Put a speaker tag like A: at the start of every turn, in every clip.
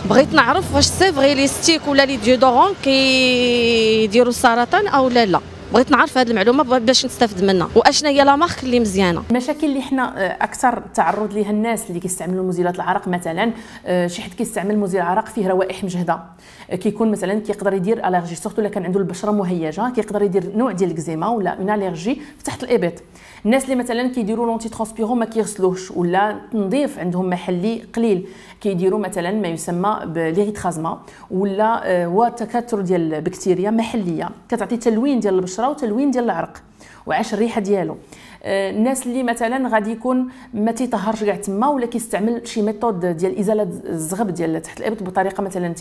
A: بغيت نعرف واش سي فغي لي ستيك ولا لي ديودورون كيديروا السرطان او لا. بغيت نعرف هذه المعلومه باش نستافد منها، واشنا هي لا مارك اللي مزيانه.
B: المشاكل اللي حنا اكثر تعرض ليها الناس اللي كيستعملوا مزيلات العرق، مثلا شي حد كيستعمل مزيل العرق فيه روائح مجهده، كيكون مثلا كيقدر يدير الرجي، سورتو الا كان عنده البشره مهيجه كيقدر يدير نوع ديال الكزيما ولا اون الرجي في تحت الابط. الناس اللي مثلا كيديروا لونتي ترانسبيرون ما كيغسلوش، ولا التنظيف عندهم محلي قليل، كيديروا مثلا ما يسمى بليريترازما، ولا هو تكاثر ديال البكتيريا محليه كتعطي تلوين ديال البشره وتلوين ديال العرق وعاش الريحه ديالو. الناس اللي مثلا غادي يكون ما تيطهرش كاع تما، ولا كيستعمل شي ميثود ديال ازاله الزغب ديال تحت الابط بطريقه مثلا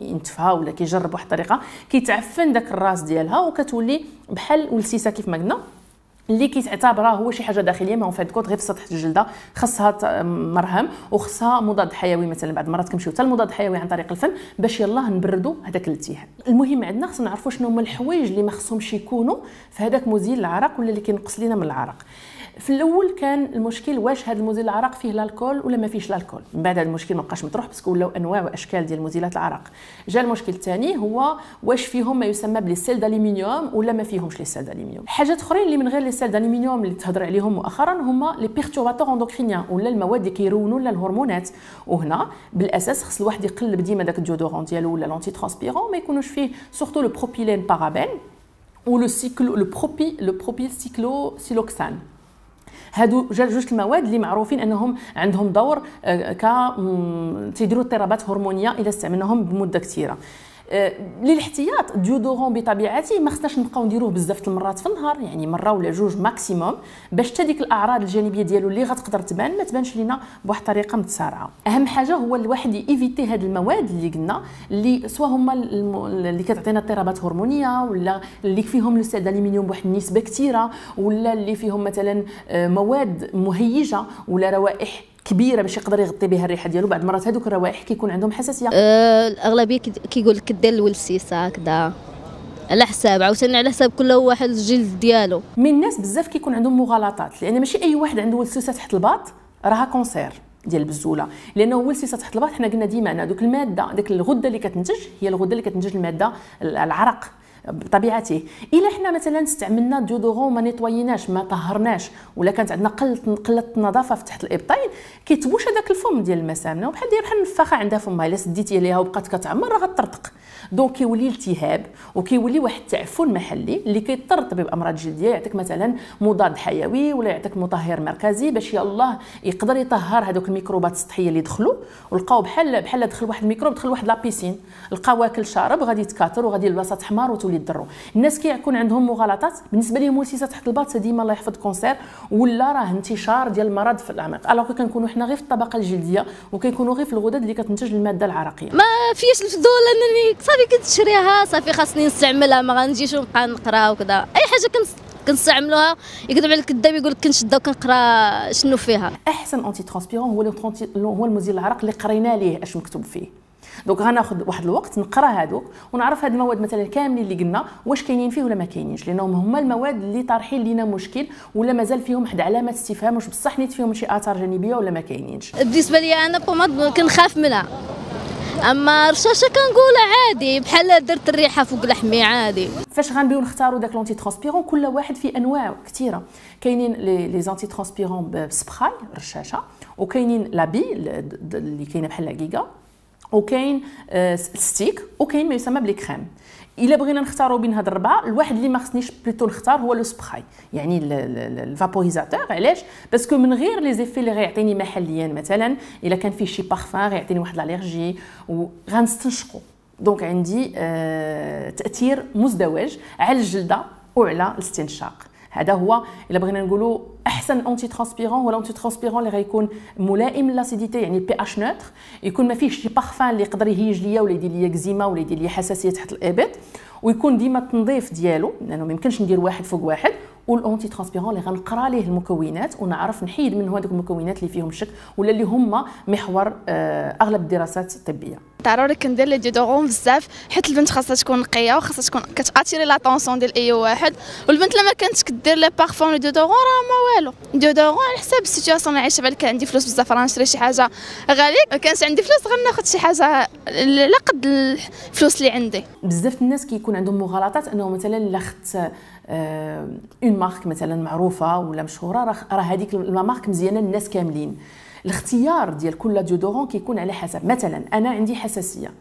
B: ينتفها، ولا كيجرب واحد الطريقه كيتعفن داك الراس ديالها وكتولي بحال ولسيسه كيف ما قلنا، اللي كيتعتبرها هو شي حاجه داخليه ما هو فات كود غير في سطح الجلده، خاصها مرهم وخاصها مضاد حيوي. مثلا بعض المرات كنمشيو حتى المضاد حيوي عن طريق الفم باش يلاه نبردوا هذاك الالتهاب. المهم عندنا خصنا نعرفوا شنو هما الحوايج اللي ما خصهمش يكونوا في هذاك مزيل العرق ولا اللي كينقص لينا من العرق. في الاول كان المشكل واش هذا المزيل العرق فيه الكول ولا ما فيهش الكول. من بعد هذا المشكل ما بقاش مطروح باسكو ولاو انواع واشكال ديال مزيلات العرق. جا المشكل الثاني هو واش فيهم ما يسمى بلي سيل دالومنيوم ولا ما فيهمش لي سيل دالومنيوم. حاجات اخرين اللي من غير لي سيل دالومنيوم اللي تهضر عليهم مؤخرا هما لي بيرتورباتور اندوكرينيان ولا المواد اللي كيرونوا لنا الهرمونات. وهنا بالاساس خص الواحد يقلب ديما داك الديودورون ديالو ولا لونتي ترانسبيرون ما يكونوش فيه سورتو لو بروبيلين بارابين و لو بروبيل سيكلو سيلوكسان. هادو جوج المواد اللي معروفين انهم عندهم دور تيديروا اضطرابات هرمونيه اذا استعملناهم بمده كثيره. للاحتياط ديودورون بطبيعته ما خصناش نبقاو نديروه بزاف المرات في النهار، يعني مره ولا جوج ماكسيموم، باش حتى ديك الاعراض الجانبيه ديالو اللي غتقدر تبان ما تبانش لينا بواحد الطريقه متسارعه. اهم حاجه هو الواحد ييفيتي هاد المواد اللي قلنا اللي سواء هما اللي كتعطينا اضطرابات هرمونيه، ولا اللي فيهم لو سيل دالومنيوم بواحد النسبه كثيره، ولا اللي فيهم مثلا مواد مهيجه ولا روائح كبيره باش يقدر يغطي بها الريحه ديالو. بعض المرات هذوك الروائح كيكون عندهم حساسيه.
C: الاغلبيه كيقول لك دير الولسيسه هكذا على حساب عاوتاني على حساب كل واحد الجلد ديالو.
B: من الناس بزاف كيكون عندهم مغالطات، لان ماشي اي واحد عنده ولسيسه تحت الباط راها كونسير ديال البزوله، لانه ولسيسه تحت الباط حنا قلنا ديما ان دوك الماده ديك الغده اللي كتنتج هي الغده اللي كتنتج الماده العرق بطبيعته. الا حنا مثلا استعملنا ديودورون ما نيطويناش ما طهرناش، ولا كانت عندنا قله النظافه في تحت الابطين، كيتبوش هذاك الفم ديال المسامنه وبحال النفاخه عندها فمها، الا سديتي عليها وبقات كتعمر راه غتطرطق، دونك كيولي التهاب وكيولي واحد التعفن محلي اللي كيضطر الطبيب امراض جلديه يعطيك مثلا مضاد حيوي ولا يعطيك مطهر مركزي باش يلاه يقدر يطهر هذوك الميكروبات السطحيه اللي دخلوا ولقاو بحال دخل واحد الميكروب دخل واحد لابيسين، لقى واكل شارب غادي يتكاثر وغادي البلاصه تحمر وتولي تضرو. الناس كيكون عندهم مغالطات بالنسبه لهم ولسيسه تحت الباط ديما الله يحفظ كونسير ولا راه انتشار ديال المرض في الاعماق، الوغ كنكونوا حنا غير في الطبقه الجلديه وكيكونوا غير في الغدد اللي كتنتج الماده العرقيه.
C: ما فيش الفضول انني صافي كنشريها صافي خاصني نستعملها، ما غنجيش ونبقى نقرا وكذا. اي حاجه كنستعملوها يكذب على الكذاب يقول لك كنشدها وكنقرا شنو فيها.
B: احسن انتي ترانسبيرون هو المزيل العرق اللي قرينا ليه اش مكتوب فيه. دونك غناخذ واحد الوقت نقرا هذوك ونعرف هاد المواد مثلا كاملين اللي قلنا واش كاينين فيه ولا ما كاينينش، لانهم هما المواد اللي طارحين لينا مشكل ولا مازال فيهم واحد علامه استفهام واش بصح نيت فيهم شي اثار جانبيه ولا ما كاينينش.
C: بالنسبه لي انا بوماد كنخاف منها، اما رشاشه كنقول عادي بحال درت الريحه فوق لحمي عادي.
B: فاش غنبيو نختاروا داك لونتي ترانسبيرون كل واحد فيه انواع كثيره، كاينين لي زانتي ترانسبيرون بسبراي رشاشه، وكاينين لابي اللي كاينه بحال العقيقه، وكاين ستيك، وكاين ما يسمى بلي كريم. الا بغينا نختاروا بين هاد الربعه الواحد اللي ما خصنيش بليتو نختار هو لو سبراي، يعني الفابوريزاتور. علاش؟ باسكو من غير لي زيفي اللي غيعطيني محليا، مثلا الا كان فيه شي بارفان غيعطيني واحد الالرجي وغنستنشقو، دونك عندي تاثير مزدوج على الجلده وعلى الاستنشاق. هذا هو الا بغينا نقولوا احسن انتي ترانسبيرون هو الانتي ترانسبيرون اللي غيكون ملائم للاسيديتي، يعني البي اش نوتر، يكون ما فيهش شي بارفان اللي يقدر يهيج ليا ولا يدير ليا كزيما ولا يدير ليا حساسيه تحت الابط، ويكون ديما التنظيف ديالو، لانه ما يمكنش ندير واحد فوق واحد. والاونتي ترانسبيرون اللي غنقرا ليه المكونات ونعرف نحيد منه هذوك المكونات اللي فيهم الشك ولا اللي هما محور اغلب الدراسات الطبيه.
D: ضروري كندير لي ديودورون بزاف، حيت البنت خاصها تكون نقيه وخاصها تكون كتاتيري لاتونسيون ديال اي واحد، والبنت لما كانت كدير لي بارفون لي ديودورون راه ما والو. ديودورون على حساب السيتوياسيون اللي عايشه، بالك عندي فلوس بزاف راه نشري شي حاجه غاليه، ما كانش عندي فلوس غناخذ شي حاجه على قد الفلوس اللي عندي.
B: بزاف الناس كيكون عندهم مغالطات انه مثلا الا خدت اون مارك مثلا معروفه ولا مشهوره راه هذيك لا مارك مزيانه للناس كاملين. الاختيار ديال كل ديودورون كيكون على حسب. مثلا انا عندي حساسيه،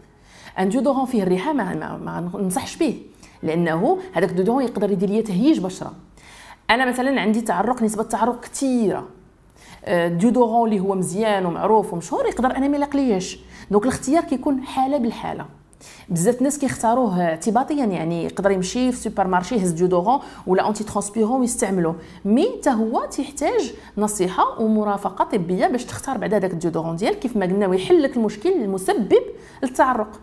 B: ان ديودورون فيه الريحه ما ننصحش به، لانه هذاك الديودورون يقدر يدير لي تهيج بشره. انا مثلا عندي تعرق، نسبه تعرق كثيره، ديودورون اللي هو مزيان ومعروف ومشهور يقدر انا ما يلاقليش. دونك الاختيار كيكون حاله بالحاله. بزاف الناس كيختاروه اعتباطيا، يعني يقدر يمشي في السوبر مارشي يهز ديودورون ولا اونتي ترانسبيرون ويستعملوه، مي حتى هو تيحتاج نصيحه ومرافقه طبيه باش تختار بعد هذاك الديودورون ديالك كيف ما قلنا، ويحل لك المشكل المسبب للتعرق.